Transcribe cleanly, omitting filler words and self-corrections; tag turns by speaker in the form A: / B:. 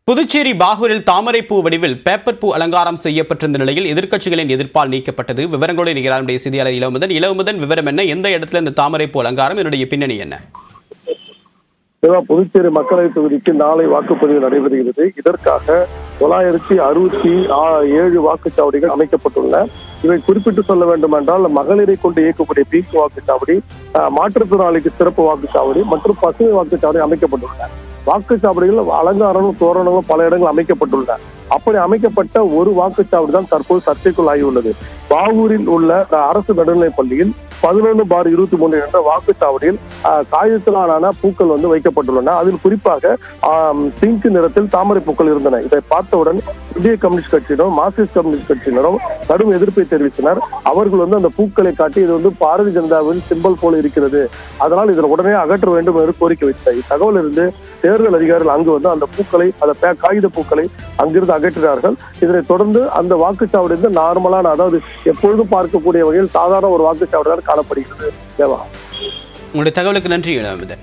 A: புதுச்சேரி பாகூரில் தாமரைப்பூ வடிவில் பேப்பர் பூ அலங்காரம் செய்யப்பட்டிருந்த நிலையில் எதிர்க்கட்சிகளின் எதிர்ப்பால் நீக்கப்பட்டது. விவரங்களோடு நிகழ்ச்சியுடைய செய்தியாளர் இளமுதன் விவரம் என்ன? எந்த இடத்துல இந்த தாமரைப்பூ அலங்காரம், என்னுடைய பின்னணி என்ன?
B: புதுச்சேரி மக்களவை தொகுதிக்கு நாளை வாக்குப்பதிவு நடைபெறுகிறது. இதற்காக 967 வாக்குச்சாவடிகள் அமைக்கப்பட்டுள்ளன. இவை குறிப்பிட்டு சொல்ல வேண்டும் என்றால், மகளிரை கொண்டு இயக்கக்கூடிய பீக் வாக்குச்சாவடி, மாற்றுத்திறனாளிக்கு சிறப்பு வாக்குச்சாவடி மற்றும் பசுமை வாக்குச்சாவடி அமைக்கப்பட்டுள்ளன. வாக்குச்சாவடிகள் அலங்காரமும் தோரணங்களும் பல இடங்கள் அமைக்கப்பட்டுள்ளன. அப்படி அமைக்கப்பட்ட ஒரு வாக்குச்சாவடி தான் தற்போது சர்ச்சைக்குள் ஆகியுள்ளது. பாகூரில் உள்ள அரசு நடுநிலைப் பள்ளியில் 11/23 என்ற வாக்குச்சாவடியில் காகிதத்திலான பூக்கள் வைக்கப்பட்டுள்ளன. அதில் குறிப்பாக பிங்க் நிறத்தில் தாமரை பூக்கள் இருந்தன. இதை பார்த்தவுடன் இந்திய கம்யூனிஸ்ட் கட்சியினரும் மார்க்சிஸ்ட் கம்யூனிஸ்ட் கட்சியினரும் கடும் எதிர்ப்பை தெரிவித்தனர். அவர்கள் அந்த பூக்களை காட்டி இது பாரதிய ஜனதாவின் சிம்பல் போல இருக்கிறது, அதனால் இதனை உடனே அகற்ற வேண்டும் என்று கோரிக்கை வைத்தார். இத்தகவல் இருந்து தேர்தல் அதிகாரிகள் அங்கு அந்த பூக்களை, காகித பூக்களை அங்கிருந்து அகற்றினார்கள். இதனைத் தொடர்ந்து அந்த வாக்குச்சாவடி நார்மலான, அதாவது எப்பொழுதும் பார்க்கக்கூடிய வகையில் சாதாரண ஒரு வாக்குச்சாவடி தான் காணப்படுகிறது.
A: உங்களுடைய தகவலுக்கு நன்றி இளமுதன்.